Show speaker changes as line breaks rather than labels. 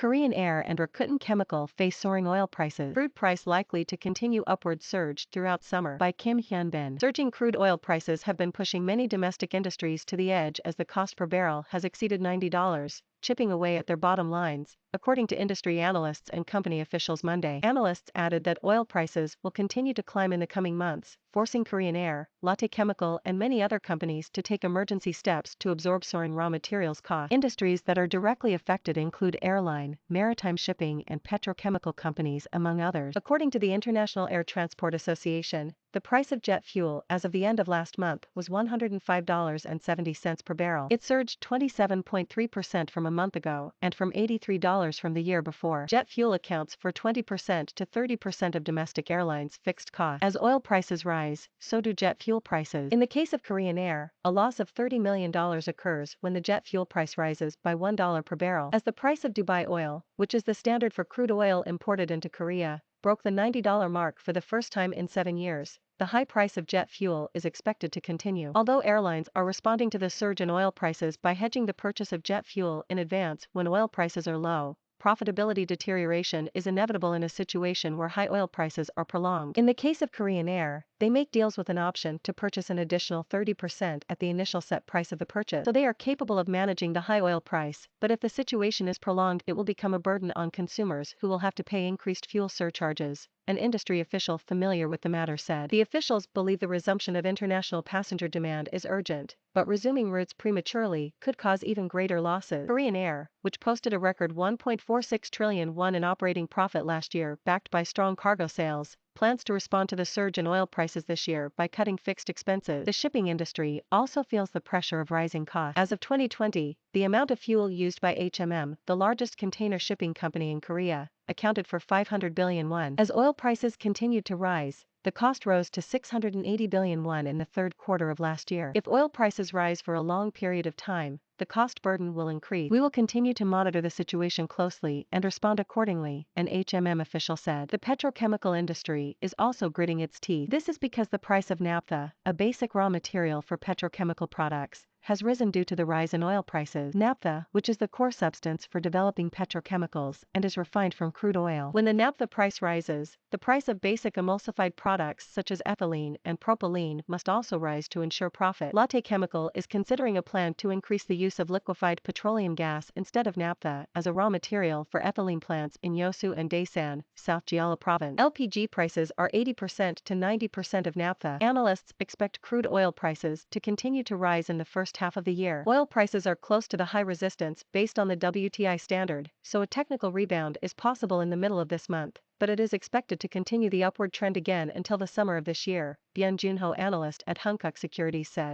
Korean Air and Rakuten Chemical face soaring oil prices. Crude price likely to continue upward surge throughout summer. By Kim Hyun-bin. Surging crude oil prices have been pushing many domestic industries to the edge as the cost per barrel has exceeded $90, chipping away at their bottom lines, according to industry analysts and company officials Monday. Analysts added that oil prices will continue to climb in the coming months, forcing Korean Air, Lotte Chemical and many other companies to take emergency steps to absorb soaring raw materials costs. Industries that are directly affected include airline, maritime shipping and petrochemical companies among others. According to the International Air Transport Association, the price of jet fuel as of the end of last month was $105.70 per barrel. It surged 27.3% from a month ago and from $83 from the year before. Jet fuel accounts for 20% to 30% of domestic airlines' fixed costs. As oil prices rise, so do jet fuel prices. In the case of Korean Air, a loss of $30 million occurs when the jet fuel price rises by $1 per barrel. As the price of Dubai oil, which is the standard for crude oil imported into Korea, broke the $90 mark for the first time in 7 years, the high price of jet fuel is expected to continue. Although airlines are responding to the surge in oil prices by hedging the purchase of jet fuel in advance when oil prices are low, profitability deterioration is inevitable in a situation where high oil prices are prolonged. In the case of Korean Air, they make deals with an option to purchase an additional 30% at the initial set price of the purchase. So they are capable of managing the high oil price, but if the situation is prolonged, it will become a burden on consumers who will have to pay increased fuel surcharges, an industry official familiar with the matter said. The officials believe the resumption of international passenger demand is urgent, but resuming routes prematurely could cause even greater losses. Korean Air, which posted a record 1.46 trillion won in operating profit last year backed by strong cargo sales, plans to respond to the surge in oil prices this year by cutting fixed expenses. The shipping industry also feels the pressure of rising costs. As of 2020, the amount of fuel used by the largest container shipping company in Korea, accounted for 500 billion won. As oil prices continued to rise, the cost rose to 680 billion won in the third quarter of last year. If oil prices rise for a long period of time, the cost burden will increase. We will continue to monitor the situation closely and respond accordingly, an official said. The petrochemical industry is also gritting its teeth. This is because the price of naphtha, a basic raw material for petrochemical products, has risen due to the rise in oil prices. Naphtha, which is the core substance for developing petrochemicals and is refined from crude oil. When the naphtha price rises, the price of basic emulsified products such as ethylene and propylene must also rise to ensure profit. Lotte Chemical is considering a plan to increase the use of liquefied petroleum gas instead of naphtha as a raw material for ethylene plants in Yeosu and Daesan, South Jeolla province. LPG prices are 80% to 90% of naphtha. Analysts expect crude oil prices to continue to rise in the first half of the year. Oil prices are close to the high resistance based on the WTI standard, so a technical rebound is possible in the middle of this month, but it is expected to continue the upward trend again until the summer of this year, Byun Junho, analyst at Hankuk Securities said.